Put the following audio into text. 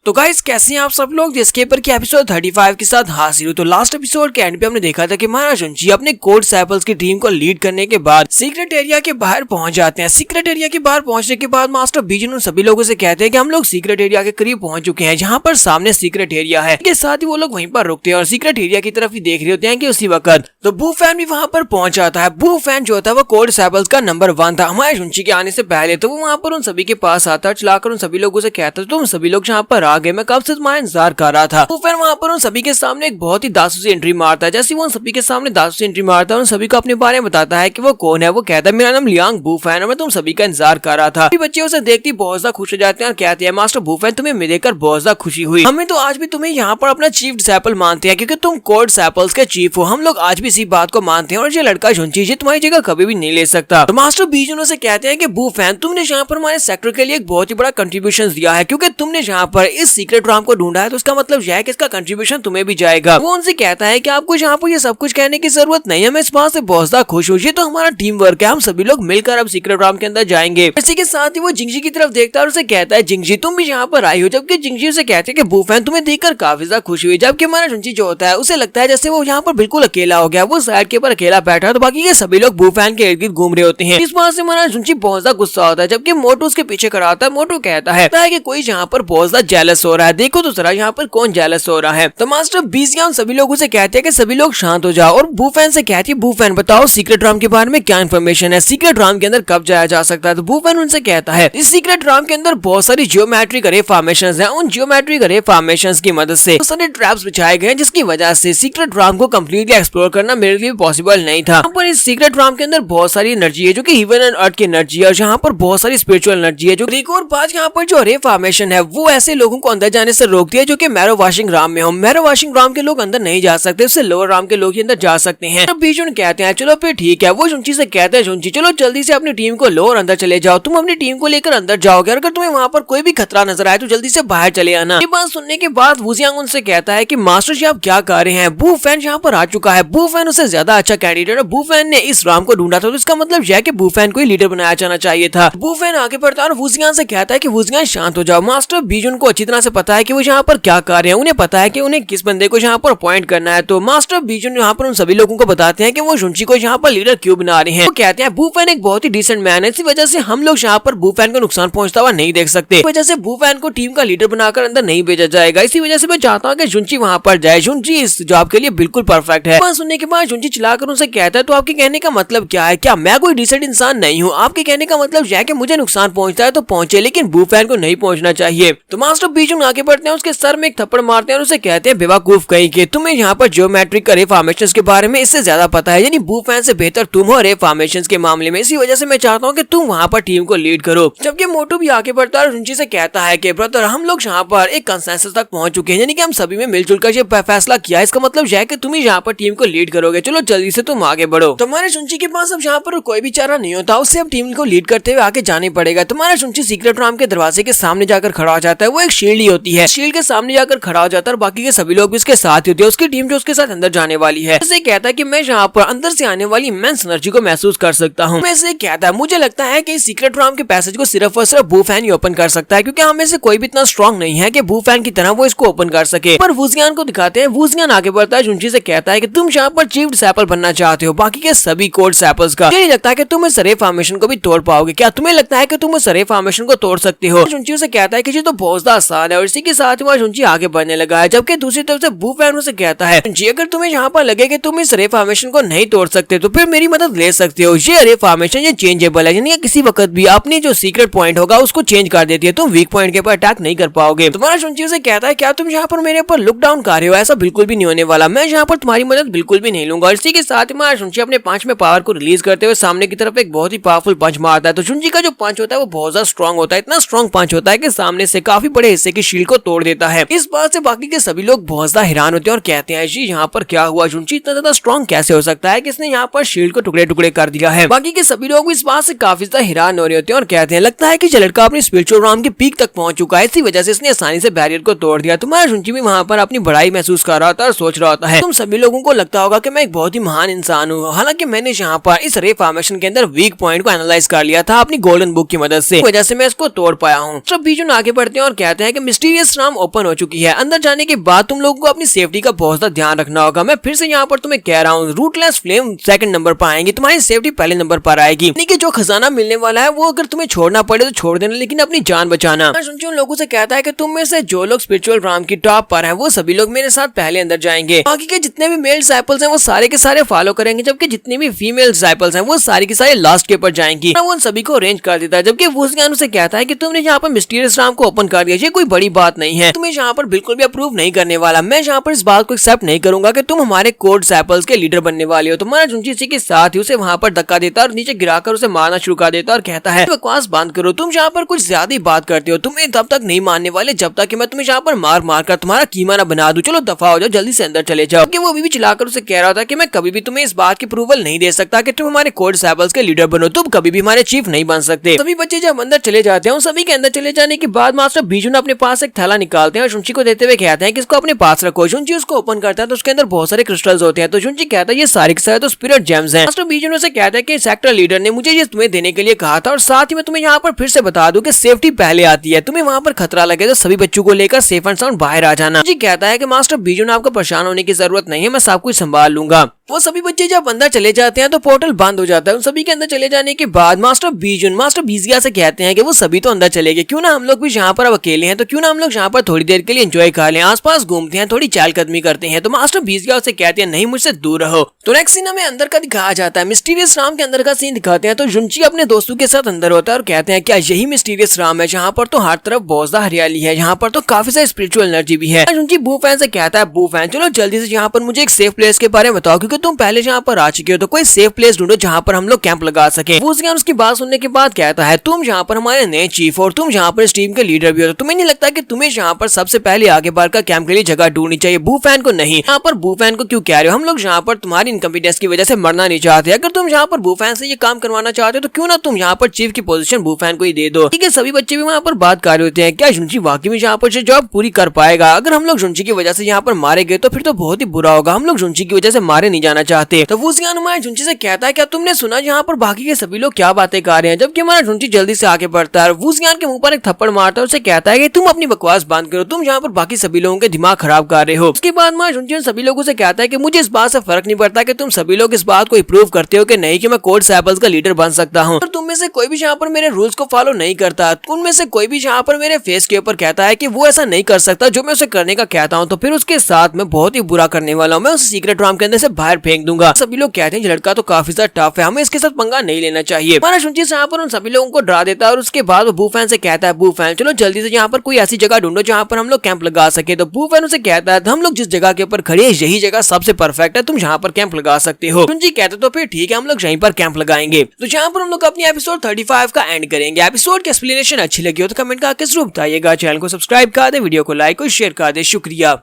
तो गाइस कैसे हैं आप सब लोग। एस्केपर के एपिसोड 35 के साथ हाजिर हूं। तो लास्ट एपिसोड के एंड पे हमने देखा था कि महाराज जुंची अपने कोड सैपल्स की टीम को लीड करने के बाद सीक्रेट एरिया के बाहर पहुंच जाते हैं। सीक्रेट एरिया के बाहर पहुंचने के बाद मास्टर बीजन उन सभी लोगों से कहते हैं कि हम लोग सीक्रेट एरिया के करीब पहुंच चुके हैं, जहां पर सामने सीक्रेट एरिया है। इसके साथ ही वो लोग वहीं पर रुकते हैं और सीक्रेट एरिया की तरफ ही देख रहे होते हैं कि उसी वक्त तो बू फैन भी वहां पर पहुंच जाता है। बू फैन जो होता है वो कोड सैपल्स का नंबर 1 था हमारे जुंची के आने से पहले। तो वो वहां पर उन सभी के पास आता है, चलाकर उन सभी लोगों से कहता है तुम सभी लोग जहाँ पर आ गए, मैं कब से तुम्हारा इंतजार कर रहा था। तो फिर वहाँ पर उन सभी के सामने एक बहुत ही दासू से एंट्री मारता है। जैसे वो उन सभी के सामने दासू से एंट्री मारता है, उन सभी को अपने बारे में बताता है कि वो कौन है। वो कहता है मेरा नाम लियांग बू फैन और मैं तुम सभी का इंतजार कर रहा था। बच्चे उसे देखते बहुत ज्यादा खुश हो जाते हैं और कहते हैं मास्टर बू फैन तुम्हें मिलकर बहुत ज्यादा खुशी हुई। हमें तो आज भी तुम्हें यहाँ पर अपना चीफ डिसिपल मानते हैं क्योंकि तुम कोड सैपल्स के चीफ हो। हम लोग आज भी इसी बात को मानते हैं और ये लड़का जुंची ये तुम्हारी जगह कभी भी नहीं ले सकता। तो मास्टर बीजन उसे कहते हैं कि बू फैन तुमने यहाँ पर हमारे सेक्टर के लिए एक बहुत ही बड़ा कंट्रीब्यूशन दिया है, क्योंकि तुमने यहाँ पर इस सीक्रेट राम को ढूंढा है तो उसका मतलब यह है कि इसका कंट्रीब्यूशन तुम्हें भी जाएगा। वो उनसे कहता है कि आपको यहाँ पर ये सब कुछ कहने की जरूरत नहीं है, मैं इस बात से बहुत ज्यादा खुश हूँ। ये तो हमारा टीम वर्क है, हम सभी लोग मिलकर अब सीक्रेट राम के अंदर जाएंगे। इसी के साथ ही वो जिंगजी की तरफ देखता है और उसे कहता है जिंगजी तुम भी यहाँ पर आई हो। जबकि जिंगजी उसे कहते हैं कि बू फैन तुम्हें देखकर काफी ज्यादा खुशी हुई। जबकि हमारा जुंची जो होता है उसे लगता है जैसे वो यहाँ पर बिल्कुल अकेला हो गया। वो साइड के ऊपर अकेला बैठा है तो बाकी के सभी लोग बू फैन के इर्द गिर्द घूम रहे होते हैं। इस बात से हमारा जुंची बहुत ज्यादा गुस्सा होता है। जबकि मोटू उसके पीछे खड़ा होता है। मोटू कहता है कि कोई यहाँ पर बहुत ज्यादा जेलस हो रहा है, देखो तो जरा यहाँ पर कौन जेलस हो रहा है। तो मास्टर बीजिया उन सभी लोगों से कहते हैं कि सभी लोग शांत हो जाओ और बू फैन से कहती है बू फैन बताओ सीक्रेट राम के बारे में क्या इन्फॉर्मेशन है, सीक्रेट राम के अंदर कब जाया जा सकता है। तो बू फैन उनसे कहता है इस सीक्रेट राम के अंदर बहुत सारी जियोमेट्रिक अरे फॉर्मेशंस हैं। उन जियोमेट्रिक अरे फॉर्मेशंस की मदद से बहुत सारे ट्रैप्स बिछाए गए हैं, जिसकी वजह से सीक्रेट राम को कंप्लीटली एक्सप्लोर करना मेरे लिए पॉसिबल नहीं था। पर इस सीक्रेट राम के अंदर बहुत सारी एनर्जी है जो कि हेवन एंड अर्थ की एनर्जी है और यहाँ पर बहुत सारी स्पिरिचुअल एनर्जी है। जो एक और बात यहाँ पर जो अरे फॉर्मेशन है वो ऐसे लोगों को अंदर जाने से रोकती है जो कि मैरो वाशिंग राम में हो। मैरो वाशिंग राम के लोग अंदर नहीं जा सकते, उससे लोअर राम के लोग ही अंदर जा सकते हैं। तब बीजन कहते हैं चलो फिर ठीक है। वो जुंची से कहते हैं जुंची चलो जल्दी से अपनी टीम को लो और अंदर चले जाओ। तुम अपनी टीम को लेकर अंदर जाओगे, अगर तुम्हें वहाँ पर कोई भी खतरा नजर आए तो जल्दी से बाहर चले आना। ये बात सुनने के बाद वुजियांग उनसे कहता है कि मास्टर जी आप क्या कर रहे हैं, बू फैन यहाँ पर आ चुका है। बू फैन उससे ज्यादा अच्छा कैंडिडेट है। बू फैन ने इस राम को ढूंढा था तो इसका मतलब यह कि बू फैन को लीडर बनाया जाना चाहिए था। बू फैन आगे बढ़ता है और वुजियांग से कहता है कि वुजियांग शांत हो जाओ। मास्टर बीजन को अच्छी तरह से पता है कि वो यहाँ पर क्या कर रहे हैं, उन्हें पता है कि उन्हें किस बंदे को यहाँ पर अपॉइंट करना है। तो मास्टर बीजन यहाँ पर उन सभी लोगों को बताते हैं कि वो जुंची को यहाँ पर लीडर क्यों बना रहे हैं। वो कहते हैं बू फैन एक बहुत ही डिसेंट मैन है, इसी वजह से हम लोग यहाँ पर बू फैन को नुकसान पहुंचता हुआ नहीं देख सकते। इस वजह से बू फैन को टीम का लीडर बनाकर अंदर नहीं भेजा जाएगा। इसी वजह से मैं चाहता हूँ कि जुंची वहाँ पर जाए। जुंची इस जॉब के लिए बिल्कुल परफेक्ट है। बात सुनने के बाद जुंची चिल्लाकर उनसे कहता है तो आपके कहने का मतलब क्या है, क्या मैं कोई डिसेंट इंसान नहीं हूँ? आपके कहने का मतलब यह है कि मुझे नुकसान पहुंचता है तो पहुंचे, लेकिन बू फैन को नहीं पहुंचना चाहिए। तो मास्टर बीजन आगे बढ़ते हैं, उसके सर में एक थप्पड़ मारते हैं और उसे कहते हैं बेवकूफ कहीं के, तुम्हें यहाँ पर जियोमेट्रिक अरे फॉर्मेशंस के बारे में इससे ज्यादा पता है, यानी बू फैन से बेहतर तुम हो अरे फॉर्मेशंस के मामले में। इसी वजह से मैं चाहता हूँ कि तुम वहाँ पर टीम को लीड करो। जबकि मोटू भी आगे बढ़ता है और जुंची से कहता है कि ब्रदर हम लोग यहाँ पर एक कंसेंसस तक पहुंच चुके हैं, यानी कि हम सभी में मिलजुल कर ये फैसला किया है। इसका मतलब यह है कि तुम ही यहाँ पर टीम को लीड करोगे, चलो जल्दी से तुम आगे बढ़ो। तुम्हारे जुंची के पास अब यहाँ पर कोई भी चारा नहीं होता, उससे अब टीम को लीड करते हुए आगे जाने पड़ेगा। तुम्हारा जुंची सीक्रेट राम के दरवाजे के सामने जाकर खड़ा हो जाता है। वो एक शील्ड ही होती है, शील्ड के सामने जाकर खड़ा हो जाता है और बाकी के सभी लोग भी उसके साथ होते हैं। उसकी टीम जो उसके साथ अंदर जाने वाली है उसे कहता है कि मैं यहाँ पर अंदर से आने वाली इमेंस एनर्जी को महसूस कर सकता हूँ। मैं कहता है मुझे लगता है कि सीक्रेट राम के पैसेज को सिर्फ और सिर्फ बू फैन ही ओपन कर सकता है, क्योंकि हमें से कोई भी इतना स्ट्रॉन्ग नहीं है कि बू फैन की तरह वो इसको ओपन कर सके। पर वुजियान को दिखाते हैं। वुजियान आगे बढ़ता है, जुंची से कहता है कि तुम यहाँ पर चीफ डिसिपल बनना चाहते हो बाकी के सभी कोड सैपल्स का। नहीं लगता है कि तुम इस अरे फॉर्मेशन को भी तोड़ पाओगे, क्या तुम्हें लगता है कि तुम इस अरे फॉर्मेशन को तोड़ सकते हो? जुंची से कहता है कि ये तो बहुत ज्यादा आसान है और इसी के साथ ही जुंची आगे बढ़ने लगा है। जबकि दूसरी तरफ से बू फैन उसे कहता है जी अगर तुम्हें यहाँ पर लगे कि तुम इस अरे फॉर्मेशन को नहीं तोड़ सकते तो फिर मेरी मदद ले सकते हो। ये अरे फॉर्मेशन ये चेंजेबल है, यानी किसी वक्त भी अपनी जो सीक्रेट पॉइंट होगा उसको चेंज कर देती है, तुम वीक पॉइंट के ऊपर अटैक नहीं कर पाओगे। तुम्हारा जुंची से कहता है क्या तुम यहाँ पर मेरे ऊपर लुक डाउन कर रहे हो? ऐसा बिल्कुल भी नहीं होने वाला, मैं यहाँ पर तुम्हारी मदद बिल्कुल भी नहीं लूंगा। इसी के साथ ही हमारा जुंची अपने पंच में पावर को रिलीज करते हुए सामने की तरफ एक बहुत ही पावरफुल पंच मारता है। तो जुंची का जो पंच होता है वो बहुत ज्यादा स्ट्रॉन्ग होता है, इतना स्ट्रॉन्ग पंच होता है कि सामने से काफी बड़े हिस्से की शील्ड को तोड़ देता है। इस बात से बाकी के सभी लोग बहुत ज्यादा हैरान होते हैं और कहते हैं जी यहाँ पर क्या हुआ, जुंची इतना ज्यादा स्ट्रॉन्ग कैसे हो सकता है कि इसने यहाँ पर शील्ड को टुकड़े टुकड़े कर दिया है। बाकी के सभी लोग इस बात से काफी ज्यादा हैरान हो रहे होते हैं और कहते हैं लगता है कि ये लड़का अपनी स्पिरिचुअल राम की पीक तक पहुंच चुका है, इसी वजह से इसने आसानी से बैरियर को तोड़ दिया। तुम्हारा जुंची भी वहाँ पर अपनी बड़ाई महसूस कर रहा था और सोच रहा होता है तुम सभी लोगों को लगता होगा कि मैं एक बहुत ही महान इंसान हूँ, हालांकि मैंने यहाँ पर इस रे फॉर्मेशन के अंदर वीक पॉइंट को एनालाइज कर लिया था अपनी गोल्डन बुक की मदद से, वजह से मैं इसको तोड़ पाया हूँ। सब बीजन आगे बढ़ते हैं और कहते हैं कि मिस्टीरियस राम ओपन हो चुकी है। अंदर जाने के बाद तुम लोगों को अपनी सेफ्टी का बहुत ज्यादा ध्यान रखना होगा। मैं फिर से यहाँ पर तुम्हें कह रहा हूँ, रूटलेस फ्लेम सेकंड नंबर पर आएंगी, तुम्हारी सेफ्टी पहले नंबर पर आएगी। यानी कि जो खजाना मिलने वाला है वो अगर तुम्हें छोड़ना पड़े तो छोड़ देना, लेकिन अपनी जान बचाना। सुनची उन लोगों से कहता है कि तुम में से जो लोग स्पिरिचुअल राम की टॉप पर हैं वो सभी लोग मेरे साथ पहले अंदर जाएंगे। बाकी के जितने भी मेल डिसाइपल्स हैं वो सारे के सारे फॉलो करेंगे, जबकि जितनी भी फीमेल डिसाइपल्स हैं वो सारी की सारी लास्ट के ऊपर जाएंगी। वो उन सभी को अरेंज कर देता है, जबकि वुजियान उसे कहता है कि तुमने यहाँ पर मिस्टीरियस राम को ओपन कर दिया, ये कोई बड़ी बात नहीं है, तुम्हें यहाँ पर बिल्कुल भी अप्रूव नहीं करने वाला। मैं यहाँ पर इस बात को एक्सेप्ट नहीं करूंगा कि तुम हमारे कोड डिसाइपल्स के लीडर बनने वाले हो। तुम्हारा जुंची इसी के साथ ही उसे वहाँ पर धक्का देता और नीचे गिराकर उसे मारना शुरू कर देता और कहता है बकवास बंद करो, तुम यहाँ पर कुछ ज्यादा ही बात करते हो, तुम्हें तब तक नहीं मानने वाले जब तक कि मैं तुम्हें यहाँ पर मार मार कर तुम्हारा कीमा ना बना दूं। चलो दफा हो जाओ, जल्दी से अंदर चले जाओ। कि वो अभी भी चिल्लाकर उसे कह रहा था कि मैं कभी भी तुम्हें इस बात की अप्रूवल नहीं दे सकता कि तुम हमारे कोड डिसाइपल्स के लीडर बनो, तुम कभी भी हमारे चीफ नहीं बन सकते। सभी बच्चे जब अंदर चले जाते हैं, सभी के अंदर चले जाने के बाद मास्टर बीजू अपने पास एक थैला निकालते हैं और शुंची को देते हुए कहते हैं कि इसको अपने पास रखो। शुंची उसको ओपन करता है तो उसके अंदर बहुत सारे क्रिस्टल्स होते हैं। तो शुंची कहता है ये सारे के सारे तो स्पिरिट जेम्स हैं। मास्टर बीजू से कहता है कि सेक्टर लीडर ने मुझे ये तुम्हें देने के लिए कहा था, और साथ ही मैं तुम्हें यहाँ पर फिर से बता दूं कि सेफ्टी पहले आती है। तुम्हें वहाँ पर खतरा लगे तो सभी बच्चों को लेकर सेफ एंड साउंड बाहर आ जाना। जी कहता है कि मास्टर बीजू आपको परेशान होने की जरूरत नहीं है, मैं सब कुछ संभाल लूंगा। वो सभी बच्चे जब अंदर चले जाते हैं तो पोर्टल बंद हो जाता है। उन सभी के अंदर चले जाने के बाद मास्टर बीजिया से कहते हैं कि वो सभी तो अंदर चले गए, क्यों ना हम लोग भी यहाँ पर अब अकेले हैं, तो क्यों ना हम लोग यहाँ पर थोड़ी देर के लिए एंजॉय कर लें, आसपास घूमते हैं, थोड़ी चहलकदमी करते हैं। तो मास्टर बीजिया से कहते हैं नहीं, मुझसे दूर रहो। तो नेक्स्ट सीन हमें अंदर का दिखाया जाता है, मिस्टीरियस राम के अंदर का सीन दिखाते हैं। तो जुंची अपने दोस्तों के साथ अंदर होता है और कहते हैं क्या यही मिस्टीरियस राम है, जहाँ पर तो हर तरफ बहुत ज्यादा हरियाली है, यहाँ पर तो काफी सारी स्पिरिचुअल एनर्जी भी है। जुंची बू फैन से कहता है बू फैन चलो जल्दी से यहाँ पर मुझे एक सेफ प्लेस के बारे में बताओ, क्योंकि तुम पहले यहाँ पर आ चुके हो, तो कोई सेफ प्लेस ढूंढो जहाँ पर हम लोग कैंप लगा सके। वुजियान उसकी बात सुनने के बाद कहता है तुम यहाँ पर हमारे नए चीफ और तुम यहाँ पर इस टीम के लीडर भी हो, तो तुम्हें नहीं लगता कि तुम्हें यहाँ पर सबसे पहले आगे बढ़कर कैंप के लिए जगह ढूंढनी चाहिए? बू फैन को नहीं, यहाँ पर बू फैन को क्यों कह रहे हो? हम लोग यहाँ पर तुम्हारी इनकम्पिटेंस की वजह से मरना नहीं चाहते। अगर तुम यहाँ पर बू फैन से ये काम करवाना चाहते हो तो क्यों ना तुम यहाँ पर चीफ की पोजीशन बू फैन को ही दे दो। ठीक है, सभी बच्चे भी वहाँ पर बात कर रहे होते हैं क्या जुंची वाकई में यहाँ पर जॉब पूरी कर पाएगा? अगर हम लोग जुंची की वजह से यहाँ पर मारे गए तो फिर तो बहुत ही बुरा होगा, हम लोग जुंची की वजह से मारे नहीं जाना चाहते। तो वुजियान हमारे जुंची से कहता है क्या तुमने सुना यहाँ पर बाकी के सभी लोग क्या बातें कर रहे हैं? जबकि हमारा जुंची जल्दी से आगे बढ़ता है, वुजियान के मुंह पर एक थप्पड़ मारता है, उसे कहता है कि तुम अपनी बकवास बंद करो, तुम यहाँ पर बाकी सभी लोगों के दिमाग खराब कर रहे हो। उसके बाद हमारा जुंची सभी लोगों से कहता है कि मुझे इस बात से फर्क नहीं पड़ता कि तुम सभी लोग इस बात को प्रूव करते हो कि नहीं कि मैं कोड डिसाइपल्स का लीडर बन सकता हूँ, और तुम में से कोई भी यहाँ पर मेरे रूल्स को फॉलो नहीं करता, उनमें से कोई भी यहाँ पर मेरे फेस के ऊपर कहता है कि वो ऐसा नहीं कर सकता जो मैं उसे करने का कहता हूँ, तो फिर उसके साथ मैं बहुत ही बुरा करने वाला हूँ, मैं उसे सीक्रेट रूम के अंदर से बाहर फेंक दूंगा। सभी लोग कहते हैं ये लड़का तो काफी ज्यादा टफ है, हमें इसके साथ पंगा नहीं लेना चाहिए। हमारा शुंची यहाँ पर उन सभी लोगों को डरा देता है और उसके बाद वो बू फैन से कहता है बू फैन चलो जल्दी से यहाँ पर कोई ऐसी जगह ढूंढो जहाँ पर हम लोग कैंप लगा सके। तो बू फैन उसे कहता है हम लोग जिस जगह के ऊपर खड़े हैं यही जगह सबसे परफेक्ट है, तुम यहाँ पर कैंप लगा सकते हो। शुंची कहते तो फिर ठीक है, हम लोग यहीं पर कैंप लगाएंगे। तो यहाँ पर हम लोग अपनी एपिसोड 35 का एंड करेंगे। एपिसोड की एक्सप्लेनेशन अच्छी लगी हो तो कमेंट करके जरूर बताइएगा। चैनल को सब्सक्राइब कर दे, वीडियो को लाइक और शेयर कर दे। शुक्रिया।